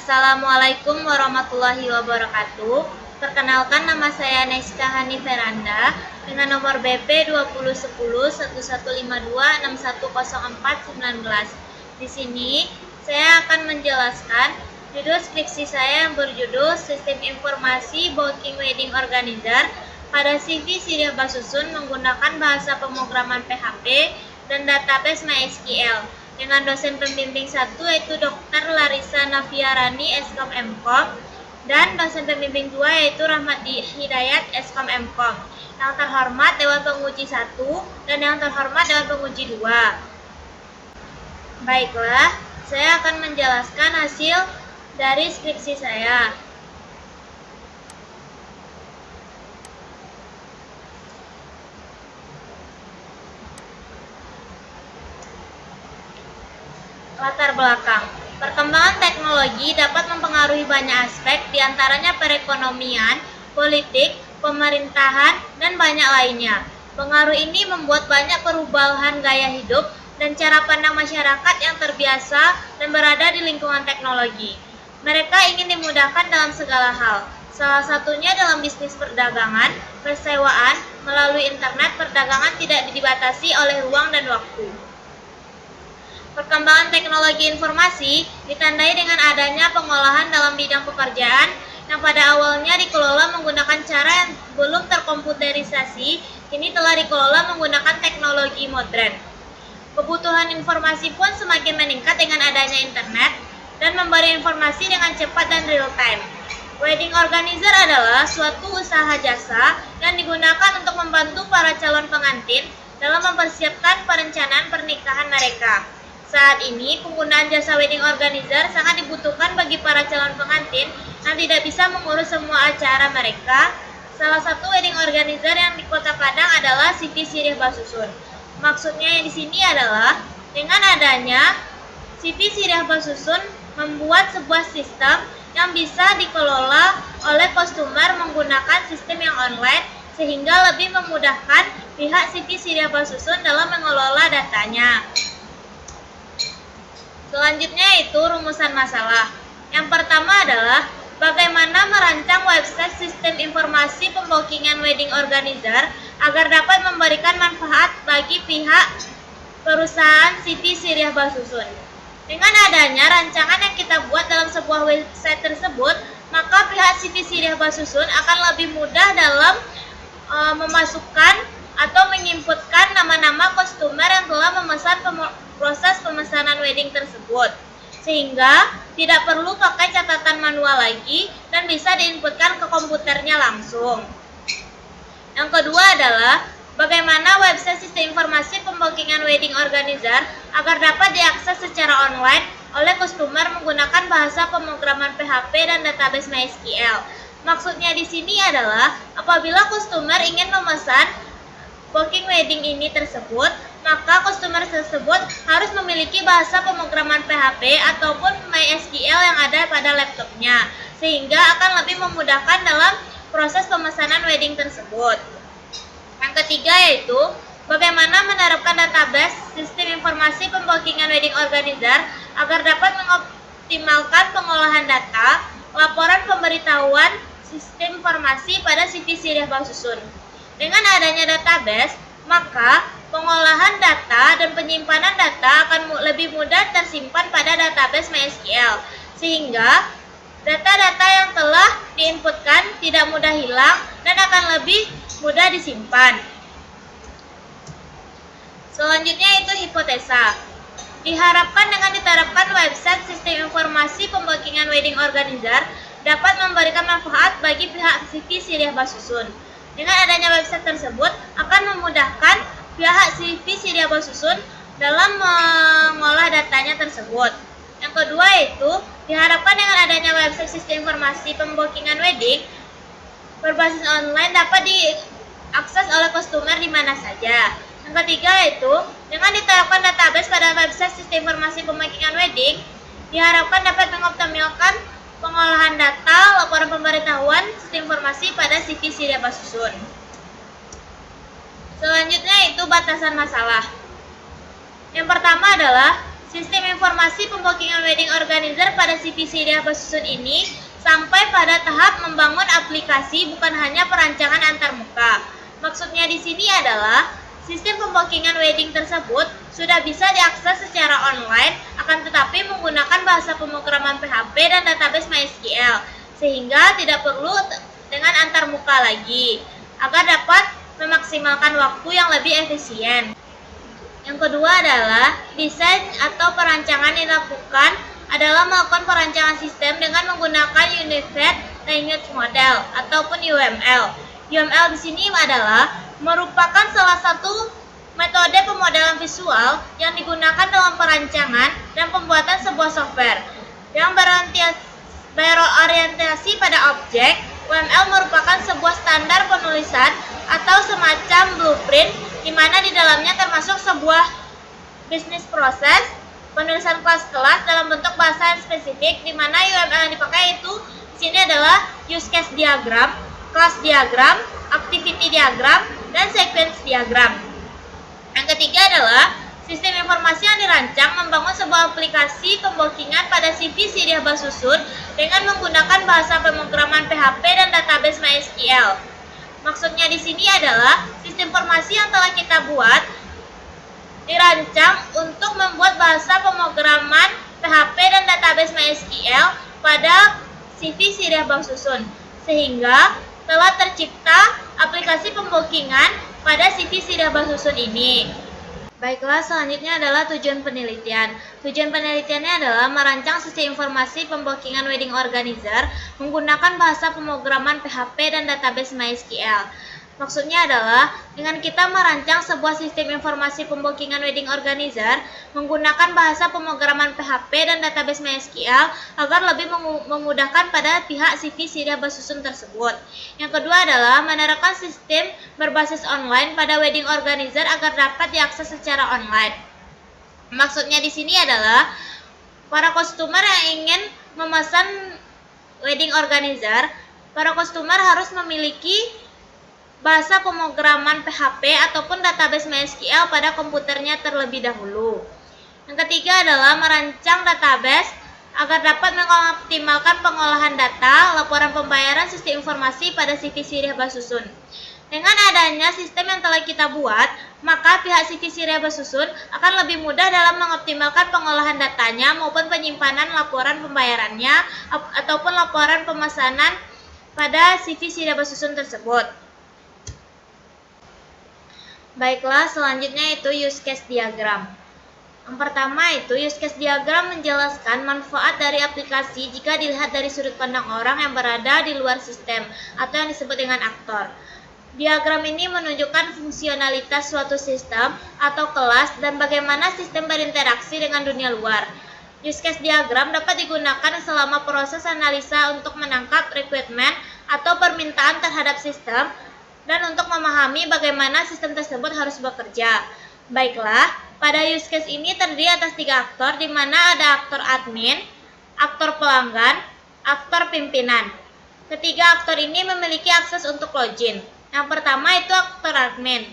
Assalamualaikum warahmatullahi wabarakatuh. Perkenalkan, nama saya Neska Hani Veranda dengan nomor BP 2010-1152-6104-19. Di sini saya akan menjelaskan judul skripsi saya yang berjudul Sistem Informasi Booking Wedding Organizer pada CV Sirih Basusun menggunakan bahasa pemrograman PHP dan database MySQL dengan dosen pembimbing 1 yaitu Dr. Larissa Naviarani Eskom Mkom dan dosen pembimbing 2 yaitu Rahmat Hidayat Eskom Mkom. Yang terhormat Dewan Penguji 1 dan yang terhormat Dewan Penguji 2. Baiklah, saya akan menjelaskan hasil dari skripsi saya. Latar belakang. Perkembangan teknologi dapat mempengaruhi banyak aspek, diantaranya perekonomian, politik, pemerintahan, dan banyak lainnya. Pengaruh ini membuat banyak perubahan gaya hidup dan cara pandang masyarakat yang terbiasa dan berada di lingkungan teknologi. Mereka ingin dimudahkan dalam segala hal. Salah satunya dalam bisnis perdagangan, persewaan, melalui internet perdagangan tidak dibatasi oleh ruang dan waktu. Perkembangan teknologi informasi ditandai dengan adanya pengolahan dalam bidang pekerjaan yang pada awalnya dikelola menggunakan cara yang belum terkomputerisasi, kini telah dikelola menggunakan teknologi modern. Kebutuhan informasi pun semakin meningkat dengan adanya internet dan memberi informasi dengan cepat dan real time. Wedding organizer adalah suatu usaha jasa yang digunakan untuk membantu para calon pengantin dalam mempersiapkan perencanaan pernikahan mereka. Saat ini, penggunaan jasa wedding organizer sangat dibutuhkan bagi para calon pengantin yang tidak bisa mengurus semua acara mereka. Salah satu wedding organizer yang di Kota Padang adalah CV Sirih Basusun. Maksudnya yang di sini adalah dengan adanya CV Sirih Basusun membuat sebuah sistem yang bisa dikelola oleh customer menggunakan sistem yang online sehingga lebih memudahkan pihak CV Sirih Basusun dalam mengelola datanya. Selanjutnya itu rumusan masalah. Yang pertama adalah bagaimana merancang website sistem informasi pembookingan wedding organizer agar dapat memberikan manfaat bagi pihak perusahaan CV Sirih Basusun. Dengan adanya rancangan yang kita buat dalam sebuah website tersebut, maka pihak CV Sirih Basusun akan lebih mudah dalam memasukkan atau menginputkan nama-nama customer yang telah memesan proses pemesanan wedding tersebut, sehingga tidak perlu pakai catatan manual lagi dan bisa diinputkan ke komputernya langsung. Yang kedua adalah bagaimana website sistem informasi pembookingan wedding organizer agar dapat diakses secara online oleh customer menggunakan bahasa pemrograman PHP dan database MySQL. Maksudnya di sini adalah apabila customer ingin memesan booking wedding ini tersebut, maka customer tersebut harus memiliki bahasa pemrograman PHP ataupun MySQL yang ada pada laptopnya, sehingga akan lebih memudahkan dalam proses pemesanan wedding tersebut. Yang ketiga yaitu bagaimana menerapkan database sistem informasi pembookingan wedding organizer agar dapat mengoptimalkan pengolahan data, laporan pemberitahuan sistem informasi pada CV Sirih Basusun. Dengan adanya database, maka pengolahan data dan penyimpanan data akan lebih mudah tersimpan pada database MySQL, sehingga data-data yang telah diinputkan tidak mudah hilang dan akan lebih mudah disimpan. Selanjutnya itu hipotesa. Diharapkan dengan diterapkan website sistem informasi pembookingan wedding organizer dapat memberikan manfaat bagi pihak CV Sirih Basusun. Dengan adanya website tersebut akan memudahkan pihak CV Sirih Basusun dalam mengolah datanya tersebut. Yang kedua itu diharapkan dengan adanya website sistem informasi pembookingan wedding berbasis online dapat diakses oleh customer di mana saja. Yang ketiga itu dengan diterapkan database pada website sistem informasi pembookingan wedding diharapkan dapat mengoptimalkan pengolahan data, laporan pemberitahuan, sistem informasi pada CV Sirih Basusun. Selanjutnya itu batasan masalah. Yang pertama adalah Sistem informasi pembookingan wedding organizer pada CV Siriah Basusun ini sampai pada tahap membangun aplikasi, bukan hanya perancangan antarmuka. Maksudnya di sini adalah sistem pembookingan wedding tersebut sudah bisa diakses secara online, akan tetapi menggunakan bahasa pemrograman PHP dan database MySQL, sehingga tidak perlu dengan antarmuka lagi, agar dapat memaksimalkan waktu yang lebih efisien. Yang kedua adalah desain atau perancangan yang dilakukan adalah melakukan perancangan sistem dengan menggunakan Unified Language Model ataupun UML. UML di sini adalah merupakan salah satu metode pemodelan visual yang digunakan dalam perancangan dan pembuatan sebuah software yang berorientasi pada objek. UML merupakan sebuah standar penulisan atau semacam blueprint di mana di dalamnya termasuk sebuah bisnis proses, penulisan kelas-kelas dalam bentuk bahasa yang spesifik, di mana UML yang dipakai itu di sini adalah use case diagram, class diagram, activity diagram, dan sequence diagram. Yang ketiga adalah sistem informasi yang dirancang membangun sebuah aplikasi pembookingan pada CV Siriah Basusun dengan menggunakan bahasa pemrograman PHP dan database MySQL. Maksudnya di sini adalah sistem informasi yang telah kita buat dirancang untuk membuat bahasa pemrograman PHP dan database MySQL pada CV Siriah Basusun, sehingga telah tercipta aplikasi pembookingan pada CV Siriah Basusun ini. Baiklah, selanjutnya adalah tujuan penelitian. Tujuan penelitiannya adalah merancang sistem informasi pembookingan wedding organizer menggunakan bahasa pemrograman PHP dan database MySQL. Maksudnya adalah dengan kita merancang sebuah sistem informasi pembookingan wedding organizer menggunakan bahasa pemrograman PHP dan database MySQL agar lebih memudahkan pada pihak CV Siriah Basusun tersebut. Yang kedua adalah menerapkan sistem berbasis online pada wedding organizer agar dapat diakses secara online. Maksudnya di sini adalah para customer yang ingin memesan wedding organizer, para customer harus memiliki bahasa pemrograman PHP ataupun database MySQL pada komputernya terlebih dahulu. Yang ketiga adalah merancang database agar dapat mengoptimalkan pengolahan data, laporan pembayaran, sistem informasi pada CV Siriah Basusun. Dengan adanya sistem yang telah kita buat, maka pihak CV Siriah Basusun akan lebih mudah dalam mengoptimalkan pengolahan datanya maupun penyimpanan laporan pembayarannya ataupun laporan pemesanan pada CV Siriah Basusun tersebut. Baiklah, selanjutnya itu use case diagram. Yang pertama itu use case diagram menjelaskan manfaat dari aplikasi jika dilihat dari sudut pandang orang yang berada di luar sistem atau yang disebut dengan aktor. Diagram ini menunjukkan fungsionalitas suatu sistem atau kelas dan bagaimana sistem berinteraksi dengan dunia luar. Use case diagram dapat digunakan selama proses analisa untuk menangkap requirement atau permintaan terhadap sistem dan untuk memahami bagaimana sistem tersebut harus bekerja. Baiklah, pada use case ini terdiri atas 3 aktor, di mana ada aktor admin, aktor pelanggan, aktor pimpinan. Ketiga aktor ini memiliki akses untuk login. Yang pertama itu aktor admin.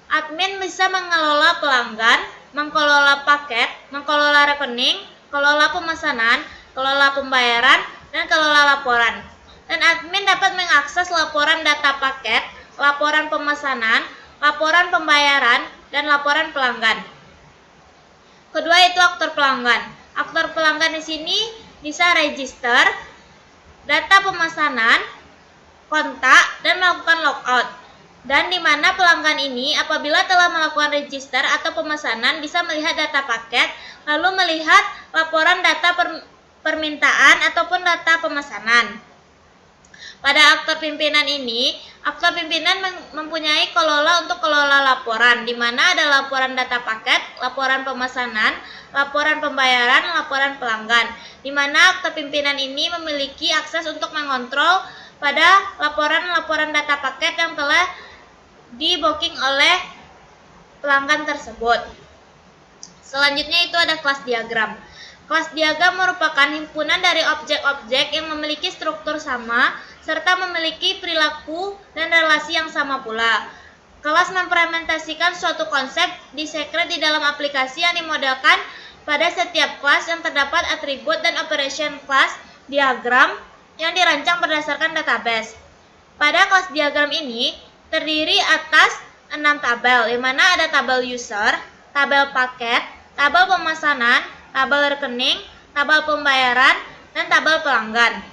Admin bisa mengelola pelanggan, mengelola paket, mengelola rekening, kelola pemesanan, kelola pembayaran, dan kelola laporan. Dan admin dapat mengakses laporan data paket, laporan pemesanan, laporan pembayaran, dan laporan pelanggan. Kedua itu aktor pelanggan. Aktor pelanggan di sini bisa register, data pemesanan, kontak, dan melakukan logout. Dan di mana pelanggan ini apabila telah melakukan register atau pemesanan bisa melihat data paket, lalu melihat laporan data permintaan ataupun data pemesanan. Pada aktor pimpinan ini, aktor pimpinan mempunyai kelola untuk kelola laporan, di mana ada laporan data paket, laporan pemesanan, laporan pembayaran, laporan pelanggan, di mana aktor pimpinan ini memiliki akses untuk mengontrol pada laporan-laporan data paket yang telah di-booking oleh pelanggan tersebut. Selanjutnya itu ada kelas diagram. Kelas diagram merupakan himpunan dari objek-objek yang memiliki struktur sama serta memiliki perilaku dan relasi yang sama pula. Kelas mengimplementasikan suatu konsep di secret di dalam aplikasi yang dimodelkan Pada setiap kelas yang terdapat atribut dan operation class diagram yang dirancang berdasarkan database. Pada kelas diagram ini terdiri atas 6 tabel, di mana ada tabel user, tabel paket, tabel pemesanan, tabel rekening, tabel pembayaran, dan tabel pelanggan.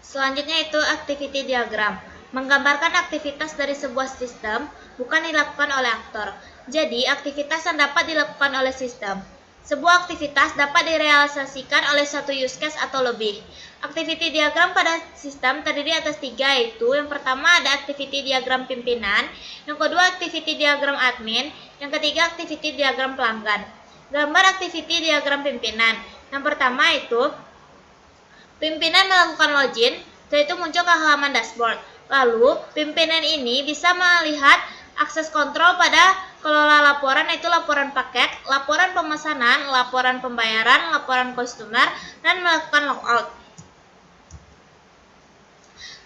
Selanjutnya itu activity diagram. Menggambarkan aktivitas dari sebuah sistem bukan dilakukan oleh aktor. Jadi, aktivitas yang dapat dilakukan oleh sistem. Sebuah aktivitas dapat direalisasikan oleh satu use case atau lebih. Activity diagram pada sistem terdiri atas 3, yaitu yang pertama ada activity diagram pimpinan, yang kedua activity diagram admin, yang ketiga activity diagram pelanggan. Gambar activity diagram pimpinan. Yang pertama itu pimpinan melakukan login, setelah itu muncul ke halaman dashboard. Lalu, pimpinan ini bisa melihat akses kontrol pada kelola laporan, yaitu laporan paket, laporan pemesanan, laporan pembayaran, laporan customer, dan melakukan logout.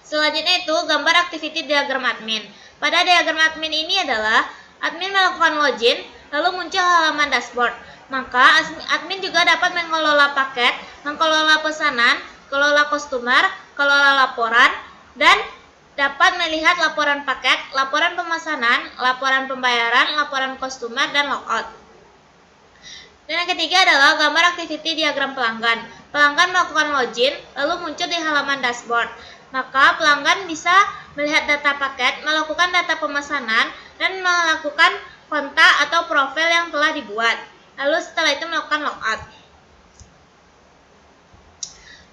Selanjutnya itu gambar activity diagram admin. Pada diagram admin ini adalah admin melakukan login, lalu muncul halaman dashboard. Maka admin juga dapat mengelola paket, mengelola pesanan, kelola customer, kelola laporan, dan dapat melihat laporan paket, laporan pemesanan, laporan pembayaran, laporan customer, dan logout. Dan yang ketiga adalah gambar activity diagram pelanggan. Pelanggan melakukan login, lalu muncul di halaman dashboard. Maka pelanggan bisa melihat data paket, melakukan data pemesanan, dan melakukan kontak atau profil yang telah dibuat. Lalu setelah itu melakukan logout.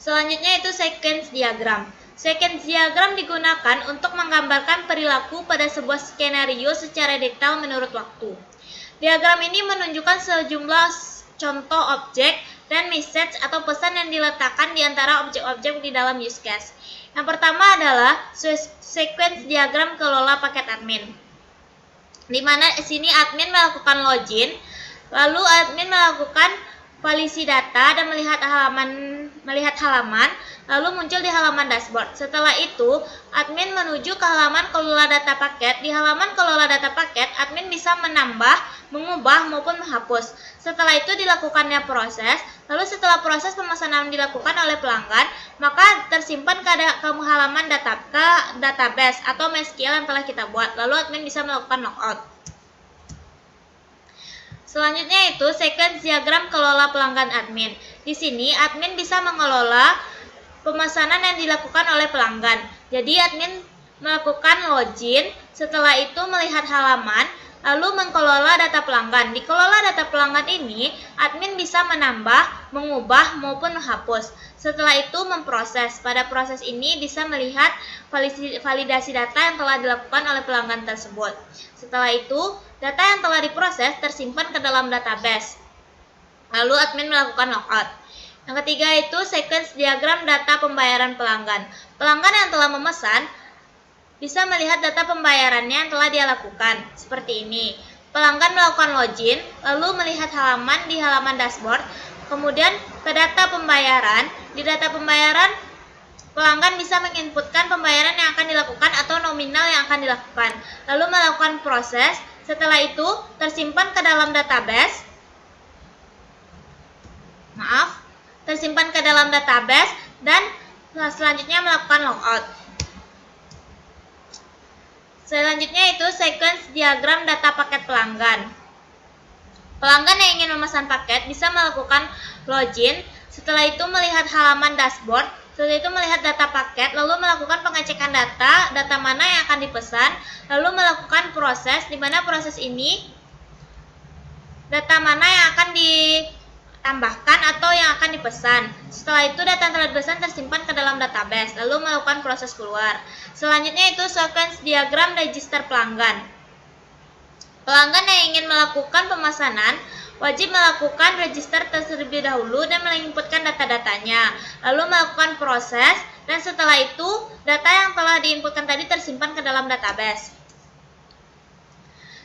Selanjutnya itu sequence diagram. Sequence diagram digunakan untuk menggambarkan perilaku pada sebuah skenario secara detail menurut waktu. Diagram ini menunjukkan sejumlah contoh objek dan message atau pesan yang diletakkan di antara objek-objek di dalam use case. Yang pertama adalah sequence diagram kelola paket admin, di mana di sini admin melakukan login, lalu admin melakukan validasi data dan melihat halaman, lalu muncul di halaman dashboard. Setelah itu, admin menuju ke halaman kelola data paket. Di halaman kelola data paket, admin bisa menambah, mengubah, maupun menghapus. Setelah itu dilakukannya proses, lalu setelah proses pemesanan dilakukan oleh pelanggan, maka tersimpan ke halaman database atau MySQL yang telah kita buat. Lalu admin bisa melakukan logout. Selanjutnya itu sequence diagram kelola pelanggan admin. Di sini admin bisa mengelola pemesanan yang dilakukan oleh pelanggan. Jadi admin melakukan login, setelah itu melihat halaman, lalu mengelola data pelanggan. Di kelola data pelanggan ini, admin bisa menambah, mengubah, maupun menghapus. Setelah itu memproses. Pada proses ini bisa melihat validasi data yang telah dilakukan oleh pelanggan tersebut. Setelah itu, data yang telah diproses tersimpan ke dalam database. Lalu admin melakukan logout. Yang ketiga itu sequence diagram data pembayaran pelanggan. Pelanggan yang telah memesan bisa melihat data pembayarannya yang telah dia lakukan. Seperti ini. Pelanggan melakukan login, lalu melihat halaman di halaman dashboard. Kemudian ke data pembayaran. Di data pembayaran, pelanggan bisa menginputkan pembayaran yang akan dilakukan atau nominal yang akan dilakukan. Lalu melakukan proses. Setelah itu tersimpan ke dalam database. Tersimpan ke dalam database dan selanjutnya melakukan logout. Selanjutnya itu sequence diagram data paket pelanggan. Pelanggan yang ingin memesan paket bisa melakukan login, setelah itu melihat halaman dashboard, setelah itu melihat data paket, lalu melakukan pengecekan data mana yang akan dipesan, lalu melakukan proses, di mana proses ini data mana yang akan ditambahkan atau yang akan dipesan. Setelah itu data yang telah dipesan tersimpan ke dalam database, lalu melakukan proses keluar. Selanjutnya itu sequence diagram register pelanggan. Pelanggan yang ingin melakukan pemesanan wajib melakukan register terlebih dahulu dan menginputkan data-datanya, lalu melakukan proses, dan setelah itu data yang telah diinputkan tadi tersimpan ke dalam database.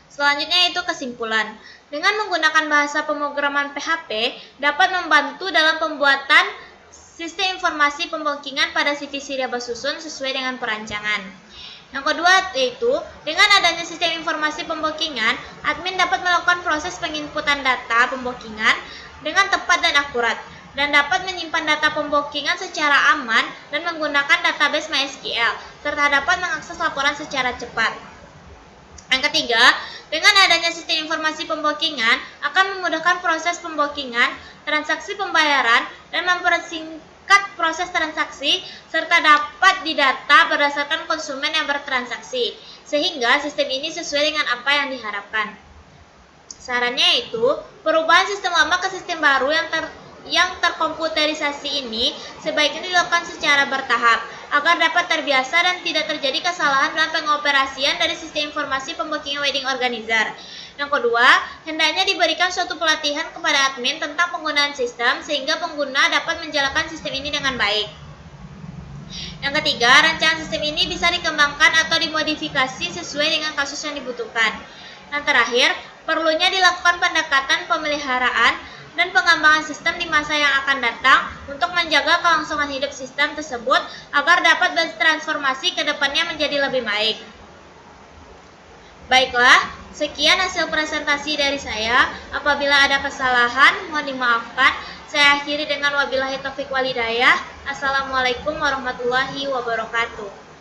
Selanjutnya itu kesimpulan. Dengan menggunakan bahasa pemrograman PHP dapat membantu dalam pembuatan sistem informasi pembankingan pada divisi laba susun sesuai dengan perancangan. Yang kedua yaitu, dengan adanya sistem informasi pembokingan, admin dapat melakukan proses penginputan data pembokingan dengan tepat dan akurat, dan dapat menyimpan data pembokingan secara aman dan menggunakan database MySQL, serta dapat mengakses laporan secara cepat. Yang ketiga, dengan adanya sistem informasi pembokingan akan memudahkan proses pembokingan, transaksi pembayaran, dan mempersingkat proses transaksi, serta dapat didata berdasarkan konsumen yang bertransaksi, sehingga sistem ini sesuai dengan apa yang diharapkan. Sarannya yaitu, perubahan sistem lama ke sistem baru yang terkomputerisasi ini sebaiknya dilakukan secara bertahap, agar dapat terbiasa dan tidak terjadi kesalahan dalam pengoperasian dari sistem informasi pembokingan wedding organizer. Yang kedua, hendaknya diberikan suatu pelatihan kepada admin tentang penggunaan sistem sehingga pengguna dapat menjalankan sistem ini dengan baik. Yang ketiga, rancangan sistem ini bisa dikembangkan atau dimodifikasi sesuai dengan kasus yang dibutuhkan. Yang terakhir, perlunya dilakukan pendekatan pemeliharaan dan pengembangan sistem di masa yang akan datang untuk menjaga kelangsungan hidup sistem tersebut agar dapat bertransformasi ke depannya menjadi lebih baik. Baiklah, sekian hasil presentasi dari saya. Apabila ada kesalahan, mohon dimaafkan. Saya akhiri dengan wabillahi taufik walhidayah. Assalamualaikum warahmatullahi wabarakatuh.